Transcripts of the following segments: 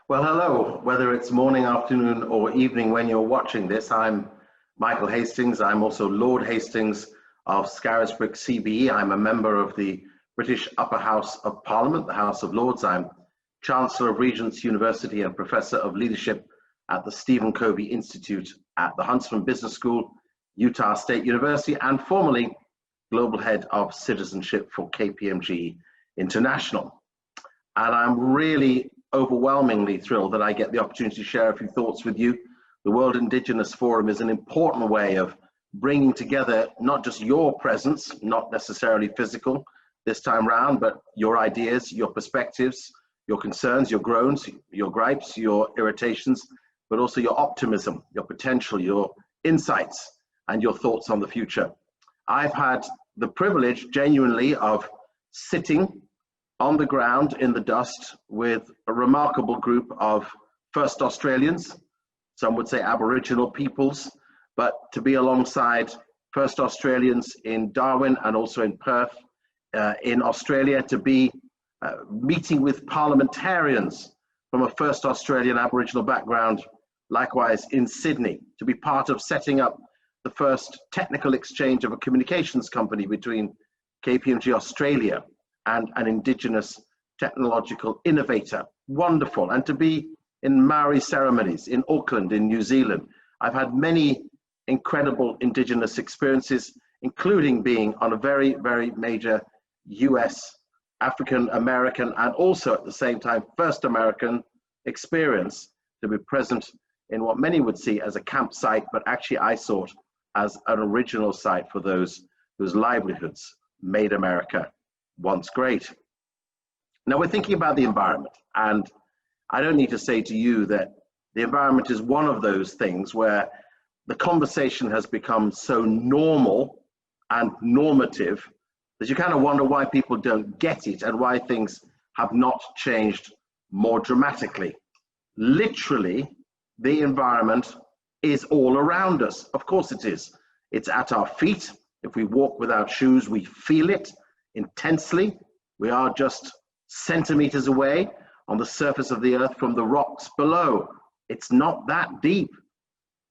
Well, hello, whether it's morning, afternoon, or evening when you're watching this. I'm Michael Hastings. I'm also Lord Hastings of Scarisbrick CBE. I'm a member of the British Upper House of Parliament, the House of Lords. I'm Chancellor of Regent's University and Professor of Leadership at the Stephen Covey Institute at the Huntsman Business School, Utah State University, and formerly Global Head of Citizenship for KPMG International. And I'm really overwhelmingly thrilled that I get the opportunity to share a few thoughts with you. The World Indigenous Forum is an important way of bringing together not just your presence, not necessarily physical this time round, but your ideas, your perspectives, your concerns, your groans, your gripes, your irritations, but also your optimism, your potential, your insights, and your thoughts on the future. I've had the privilege genuinely of sitting on the ground in the dust with a remarkable group of First Australians, some would say Aboriginal peoples, but to be alongside First Australians in Darwin and also in Perth in Australia, to be meeting with parliamentarians from a First Australian Aboriginal background, likewise in Sydney, to be part of setting up the first technical exchange of a communications company between KPMG Australia and an Indigenous technological innovator. Wonderful. And to be in Maori ceremonies in Auckland, in New Zealand. I've had many incredible Indigenous experiences, including being on a very, very major US, African American, and also at the same time, first American experience to be present in what many would see as a campsite, but actually I saw it as an original site for those whose livelihoods made America once great. Now we're thinking about the environment, and I don't need to say to you that the environment is one of those things where the conversation has become so normal and normative that you kind of wonder why people don't get it and why things have not changed more dramatically. Literally, the environment is all around us. Of course it is. It's at our feet. If we walk without shoes, we feel it intensely. We are just centimeters away on the surface of the earth from the rocks below. It's not that deep,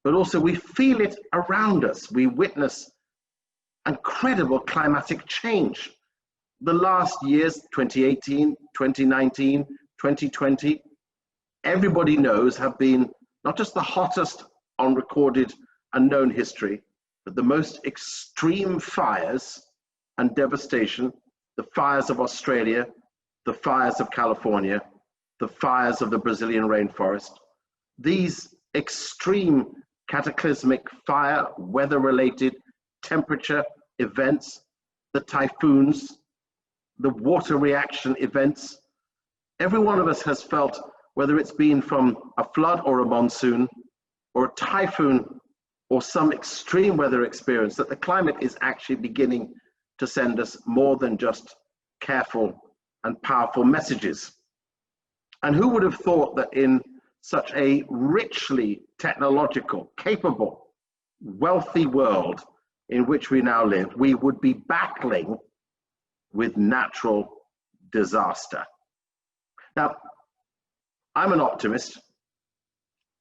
but also we feel it around us. We witness incredible climatic change. The last years, 2018, 2019, 2020, everybody knows have been not just the hottest on recorded and known history, but the most extreme fires and devastation, the fires of Australia, the fires of California, the fires of the Brazilian rainforest. These extreme cataclysmic fire, weather-related temperature events, the typhoons, the water reaction events, every one of us has felt, whether it's been from a flood or a monsoon or a typhoon or some extreme weather experience, that the climate is actually beginning to send us more than just careful and powerful messages. And who would have thought that in such a richly technological, capable, wealthy world in which we now live, we would be battling with natural disaster? Now, I'm an optimist.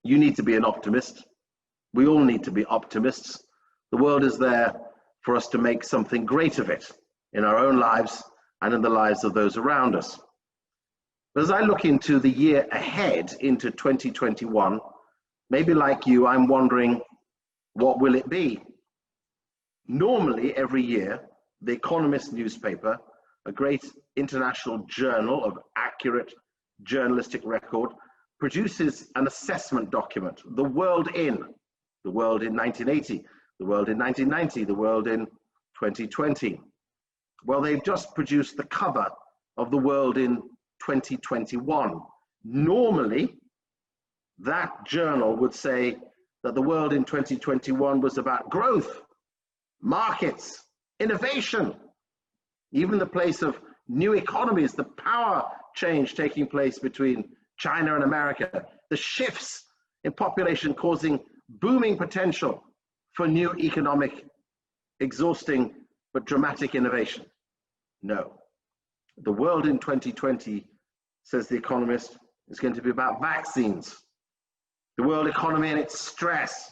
You need to be an optimist. We all need to be optimists. The world is there for us to make something great of it in our own lives and in the lives of those around us. But as I look into the year ahead, into 2021, maybe like you, I'm wondering, what will it be? Normally, every year, The Economist newspaper, a great international journal of accurate journalistic record, produces an assessment document, the world in 1980, the world in 1990, the world in 2020. Well, they've just produced the cover of the world in 2021. Normally, that journal would say that the world in 2021 was about growth, markets, innovation, even the place of new economies, the power change taking place between China and America, the shifts in population causing booming potential for new economic, exhausting, but dramatic innovation. No. The world in 2020, says The Economist, It's going to be about vaccines, the world economy and its stress,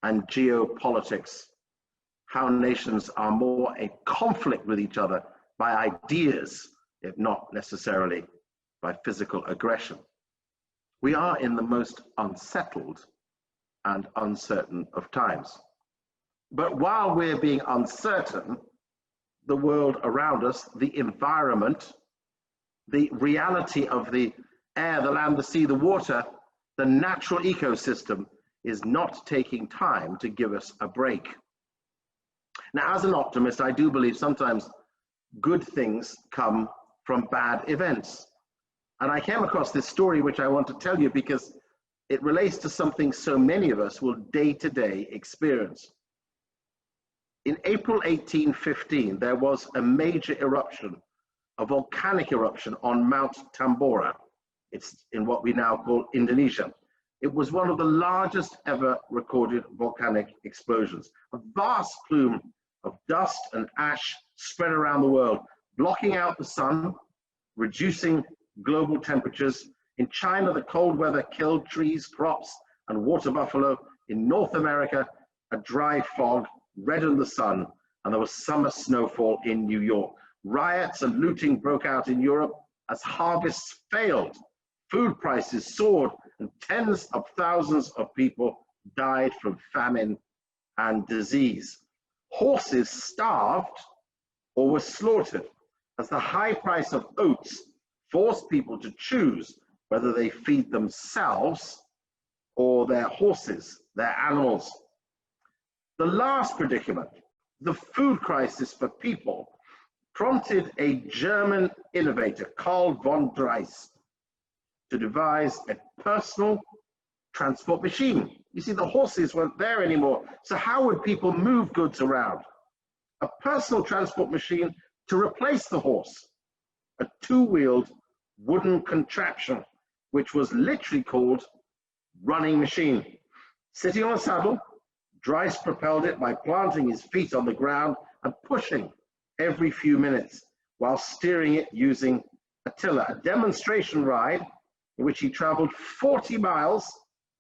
and geopolitics, how nations are more in conflict with each other by ideas, if not necessarily by physical aggression. We are in the most unsettled and uncertain of times. But while we're being uncertain, the world around us, the environment, the reality of the air, the land, the sea, the water, the natural ecosystem is not taking time to give us a break. Now, as an optimist, I do believe sometimes good things come from bad events. And I came across this story which I want to tell you because it relates to something so many of us will day-to-day experience. In April 1815, there was a major eruption, a volcanic eruption on Mount Tambora. It's in what we now call Indonesia. It was one of the largest ever recorded volcanic explosions. A vast plume of dust and ash spread around the world, blocking out the sun, reducing global temperatures. In China, the cold weather killed trees, crops, and water buffalo. In North America, a dry fog reddened the sun, and there was summer snowfall in New York. Riots and looting broke out in Europe as harvests failed. Food prices soared, and tens of thousands of people died from famine and disease. Horses starved or were slaughtered as the high price of oats forced people to choose whether they feed themselves or their horses, their animals. The last predicament, the food crisis for people, prompted a German innovator, Karl von Drais, to devise a personal transport machine. You see, the horses weren't there anymore, so how would people move goods around? A personal transport machine to replace the horse, a two-wheeled wooden contraption, which was literally called running machine. Sitting on a saddle, Drais propelled it by planting his feet on the ground and pushing every few minutes while steering it using a tiller. A demonstration ride in which he traveled 40 miles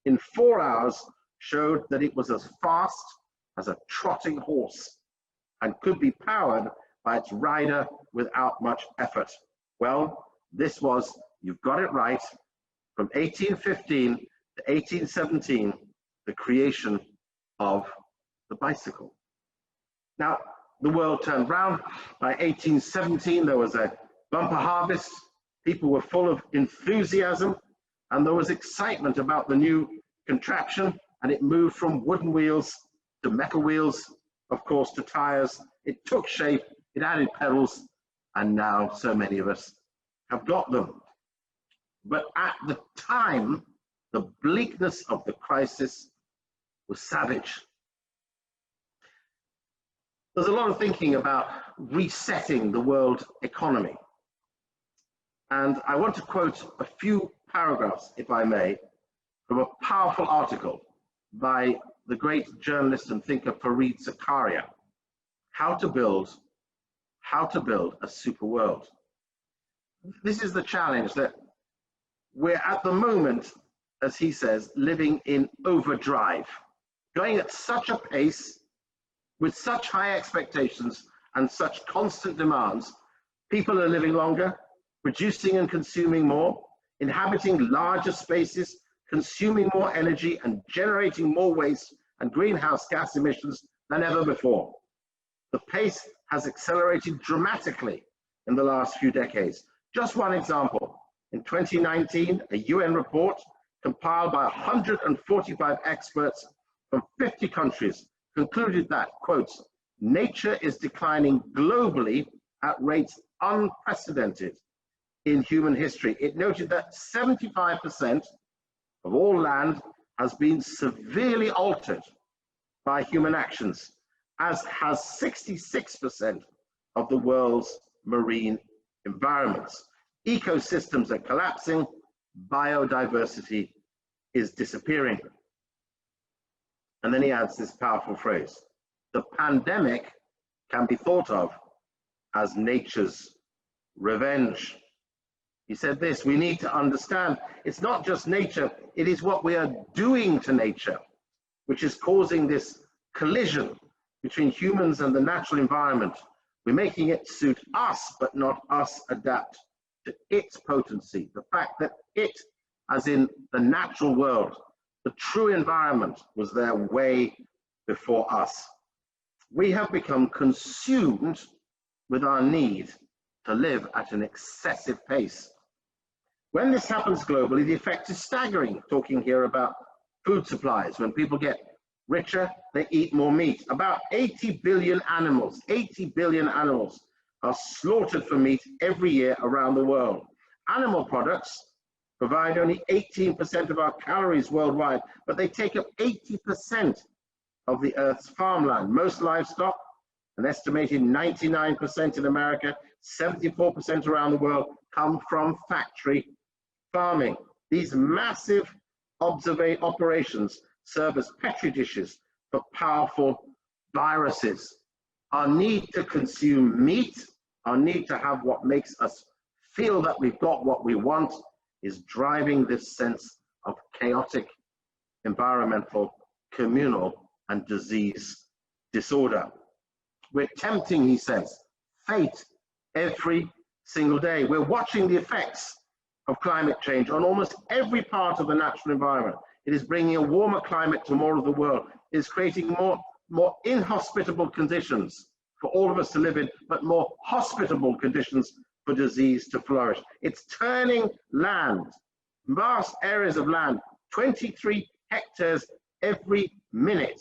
in 4 hours showed that it was as fast as a trotting horse and could be powered by its rider without much effort. Well, this was, you've got it right, from 1815 to 1817, the creation of the bicycle. Now, the world turned round. By 1817, there was a bumper harvest. People were full of enthusiasm, and there was excitement about the new contraption, and it moved from wooden wheels to metal wheels, of course, to tires. It took shape, it added pedals, and now so many of us have got them. But at the time, the bleakness of the crisis was savage. There's a lot of thinking about resetting the world economy. And I want to quote a few paragraphs, if I may, from a powerful article by the great journalist and thinker Fareed Zakaria, How to Build a Super World. This is the challenge, that we're at the moment, as he says, living in overdrive, going at such a pace, with such high expectations and such constant demands. People are living longer, producing and consuming more, inhabiting larger spaces, consuming more energy, and generating more waste and greenhouse gas emissions than ever before. The pace has accelerated dramatically in the last few decades. Just one example, in 2019, a UN report compiled by 145 experts from 50 countries concluded that, quote, nature is declining globally at rates unprecedented in human history. It noted that 75% of all land has been severely altered by human actions, as has 66% of the world's marine environments. Ecosystems are collapsing, biodiversity is disappearing. And then he adds this powerful phrase: the pandemic can be thought of as nature's revenge. He said this: we need to understand it's not just nature, it is what we are doing to nature, which is causing this collision between humans and the natural environment. We're making it suit us, but not us adapt to its potency. The fact that it, as in the natural world, the true environment, was there way before us. We have become consumed with our need to live at an excessive pace. When this happens globally, the effect is staggering. Talking here about food supplies. When people get richer, they eat more meat. About 80 billion animals are slaughtered for meat every year around the world. Animal products provide only 18% of our calories worldwide, but they take up 80% of the Earth's farmland. Most livestock, an estimated 99% in America, 74% around the world, come from factory farming. These massive operations serve as petri dishes for powerful viruses. Our need to consume meat, our need to have what makes us feel that we've got what we want, is driving this sense of chaotic, environmental, communal, and disease disorder. We're tempting, he says, fate every single day. We're watching the effects of climate change on almost every part of the natural environment. It is bringing a warmer climate to more of the world. It is creating more inhospitable conditions for all of us to live in, but more hospitable conditions for disease to flourish. It's turning land, vast areas of land, 23 hectares every minute,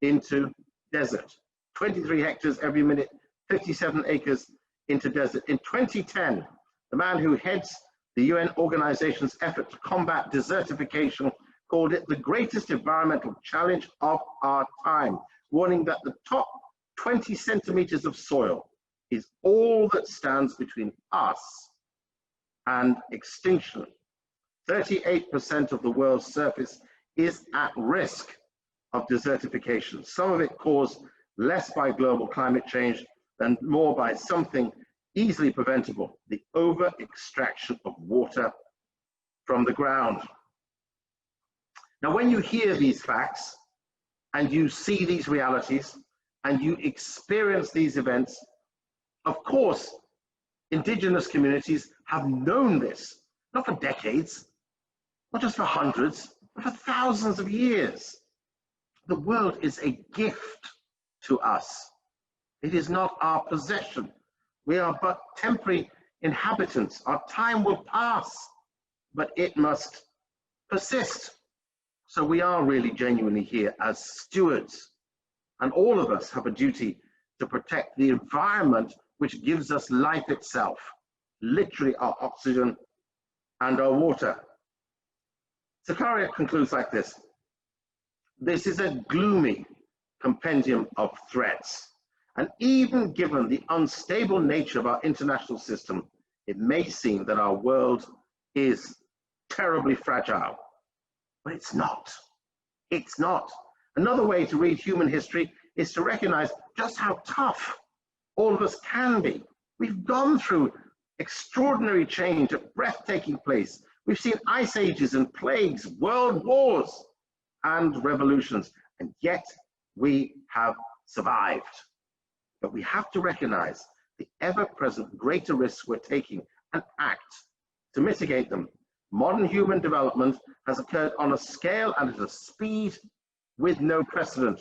into desert. 23 hectares every minute, 57 acres into desert. In 2010, the man who heads the UN organization's effort to combat desertification called it the greatest environmental challenge of our time, warning that the top 20 centimeters of soil is all that stands between us and extinction. 38% of the world's surface is at risk of desertification, some of it caused less by global climate change than more by something easily preventable: the over-extraction of water from the ground. Now, when you hear these facts and you see these realities and you experience these events, of course, indigenous communities have known this, not for decades, not just for hundreds, but for thousands of years. The world is a gift to us. It is not our possession. We are but temporary inhabitants. Our time will pass, but it must persist. So we are really genuinely here as stewards, and all of us have a duty to protect the environment which gives us life itself, literally our oxygen and our water. Scarisbrick concludes like this: this is a gloomy compendium of threats, and even given the unstable nature of our international system, it may seem that our world is terribly fragile, but it's not. It's not. Another way to read human history is to recognize just how tough all of us can be. We've gone through extraordinary change at breathtaking pace. We've seen ice ages and plagues, world wars and revolutions, and yet we have survived. But we have to recognize the ever-present greater risks we're taking and act to mitigate them. Modern human development has occurred on a scale and at a speed with no precedent.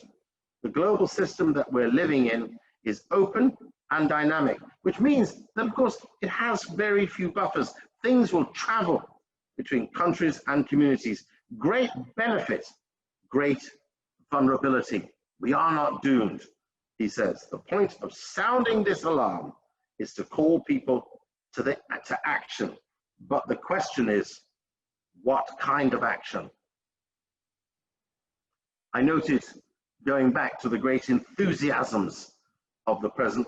The global system that we're living in is open and dynamic, which means that, of course, it has very few buffers. Things will travel between countries and communities. Great benefit, great vulnerability. We are not doomed, he says. The point of sounding this alarm is to call people to action. But the question is, what kind of action? I noted, going back to the great enthusiasms of the present,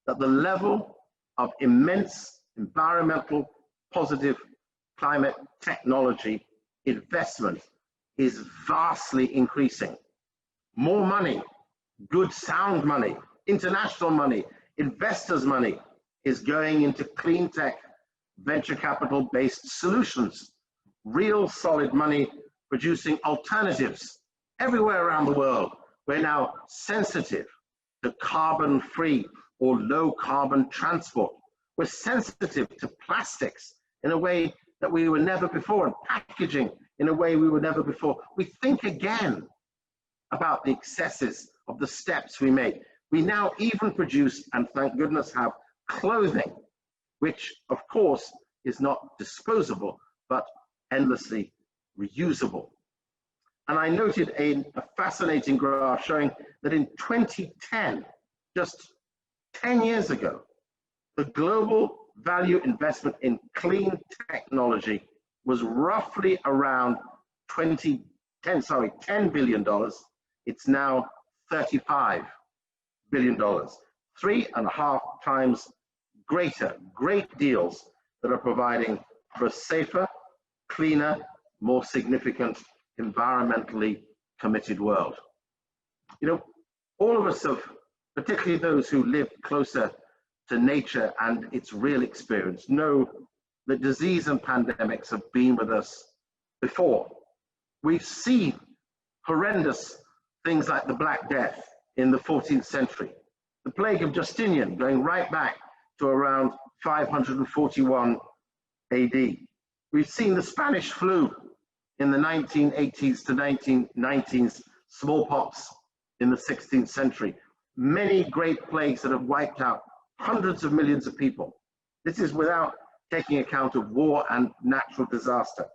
that the level of immense environmental positive climate technology investment is vastly increasing. More money, good sound money, international money, investors' money is going into clean tech venture capital-based solutions, real solid money producing alternatives everywhere around the world. We're now sensitive to carbon-free or low-carbon transport. We're sensitive to plastics in a way that we were never before, and packaging in a way we were never before. We think again about the excesses of the steps we make. We now even produce, and thank goodness have, clothing, which of course is not disposable, but endlessly reusable. And I noted a fascinating graph showing that in 2010, just 10 years ago, the global value investment in clean technology was roughly around $10 billion. It's now $35 billion, 3.5 times greater. Great deals that are providing for a safer, cleaner, more significant, environmentally committed world. You know, all of us have, particularly those who live closer to nature and its real experience, know that disease and pandemics have been with us before. We've seen horrendous things like the Black Death in the 14th century, the plague of Justinian going right back to around 541 AD. We've seen the Spanish flu in the 1980s to 1990s, smallpox in the 16th century, many great plagues that have wiped out hundreds of millions of people. This is without taking account of war and natural disaster.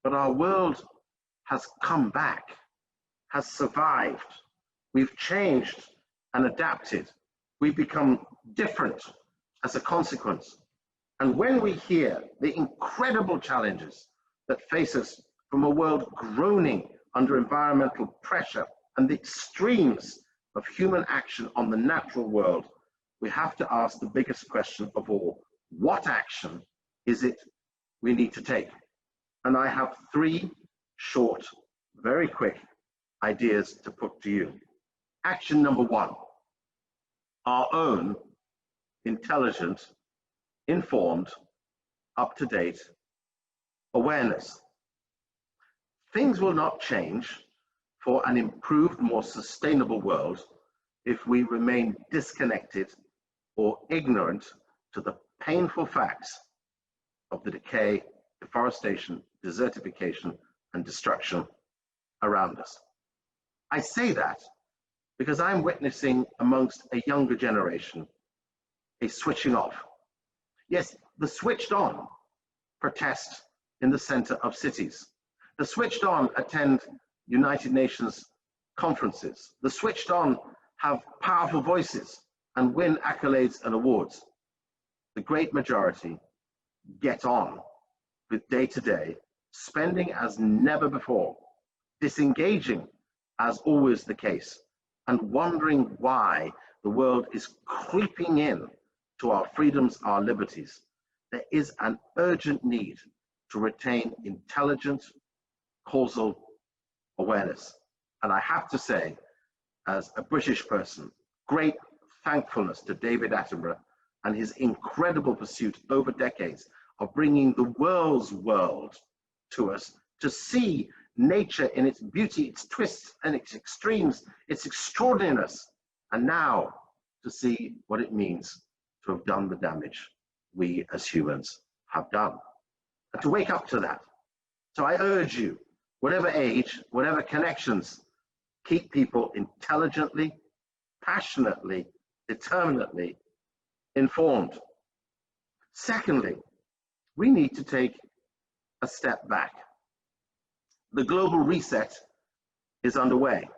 But our world has come back, has survived. We've changed and adapted. We've become different as a consequence. And when we hear the incredible challenges that face us from a world groaning under environmental pressure and the extremes of human action on the natural world, we have to ask the biggest question of all: what action is it we need to take? And I have 3 short, very quick ideas to put to you. Action number 1, our own intelligent, informed, up-to-date awareness. Things will not change for an improved, more sustainable world if we remain disconnected or ignorant to the painful facts of the decay, deforestation, desertification, and destruction around us. I say that because I'm witnessing amongst a younger generation a switching off. Yes, the switched on protest in the center of cities. The switched on attend United Nations conferences. The switched on have powerful voices and win accolades and awards. The great majority get on with day-to-day, spending as never before, disengaging as always the case, and wondering why the world is creeping in to our freedoms, our liberties. There is an urgent need to retain intelligent, causal awareness. And I have to say, as a British person, great thankfulness to David Attenborough and his incredible pursuit over decades of bringing the world's world to us, to see nature in its beauty, its twists and its extremes, its extraordinariness, and now to see what it means to have done the damage we as humans have done, and to wake up to that. So I urge you, whatever age, whatever connections, keep people intelligently, passionately, determinedly informed. Secondly, we need to take a step back. The global reset is underway.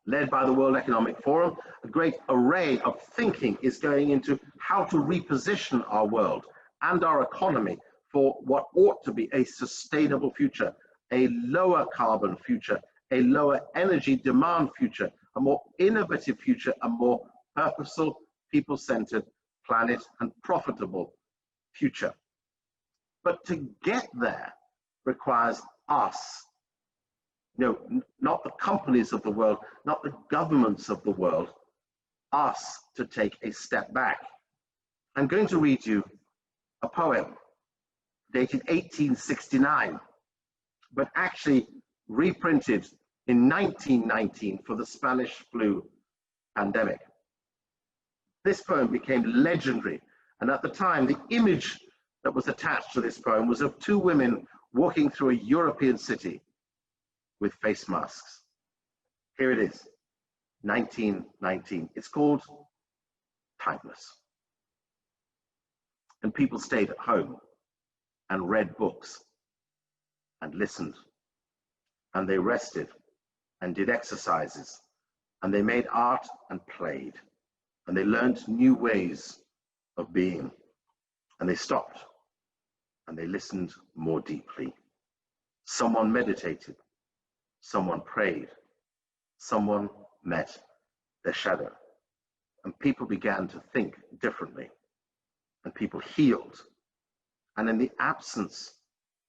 Led by the World Economic Forum, a great array of thinking is going into how to reposition our world and our economy for what ought to be a sustainable future, a lower carbon future, a lower energy demand future, a more innovative future, a more purposeful, people-centered, planet and profitable future. But to get there requires us, not the companies of the world, not the governments of the world, us to take a step back. I'm going to read you a poem dated 1869, but actually reprinted in 1919 for the Spanish flu pandemic. This poem became legendary, and at the time, the image that was attached to this poem was of two women walking through a European city with face masks. Here it is, 1919. It's called Timeless. And people stayed at home and read books and listened, and they rested and did exercises, and they made art and played, and they learned new ways of being, and they stopped and they listened more deeply. Someone meditated, someone prayed, someone met their shadow, and people began to think differently, and people healed. And in the absence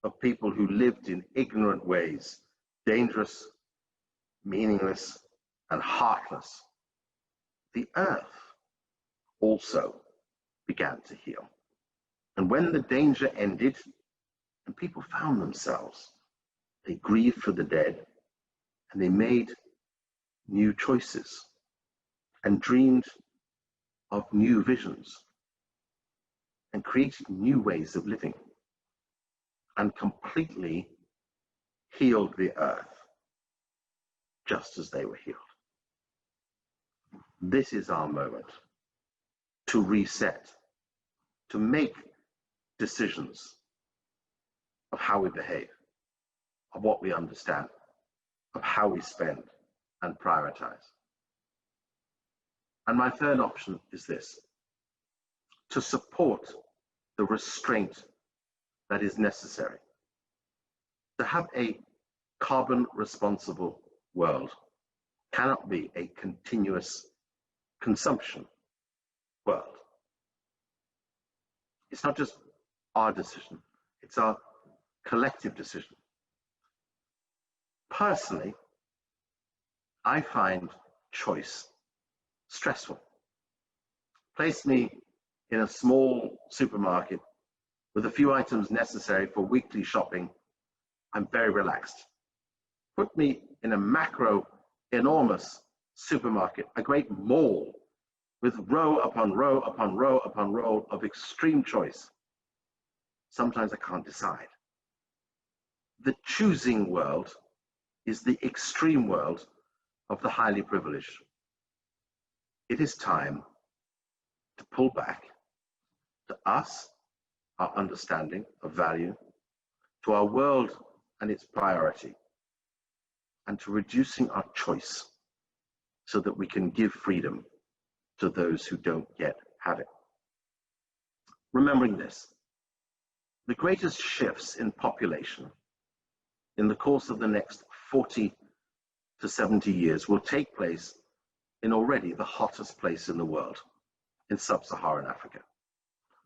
of people who lived in ignorant ways, dangerous, meaningless, and heartless, the earth also began to heal. And when the danger ended and people found themselves, they grieved for the dead, and they made new choices and dreamed of new visions and created new ways of living and completely healed the earth just as they were healed. This is our moment to reset, to make decisions of how we behave, of what we understand, of how we spend and prioritize. And my third option is this: to support the restraint that is necessary. To have a carbon responsible world cannot be a continuous consumption world. It's not just our decision, it's our collective decision. Personally, I find choice stressful. Place me in a small supermarket with a few items necessary for weekly shopping, I'm very relaxed. Put me in a macro, enormous supermarket, a great mall, with row upon row upon row upon row of extreme choice. Sometimes I can't decide. The choosing world is the extreme world of the highly privileged. It is time to pull back to us, our understanding of value, to our world and its priority, and to reducing our choice so that we can give freedom to those who don't yet have it. Remembering this, the greatest shifts in population in the course of the next 40 to 70 years will take place in already the hottest place in the world, in sub-Saharan Africa.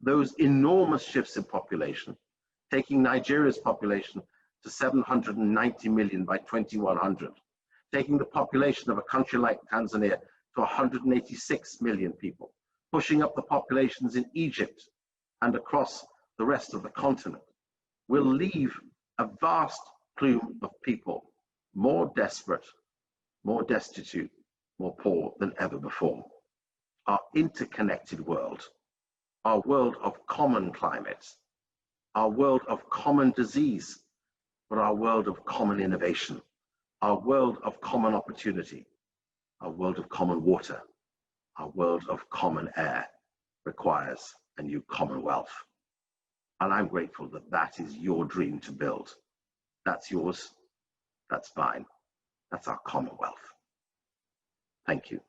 Those enormous shifts in population, taking Nigeria's population to 790 million by 2100, taking the population of a country like Tanzania to 186 million people, pushing up the populations in Egypt and across the rest of the continent, will leave a vast plume of people more desperate, more destitute, more poor than ever before. Our interconnected world, our world of common climate, our world of common disease, but our world of common innovation, our world of common opportunity, our world of common water, our world of common air requires a new commonwealth. And I'm grateful that that is your dream to build. That's yours, that's mine, that's our commonwealth. Thank you.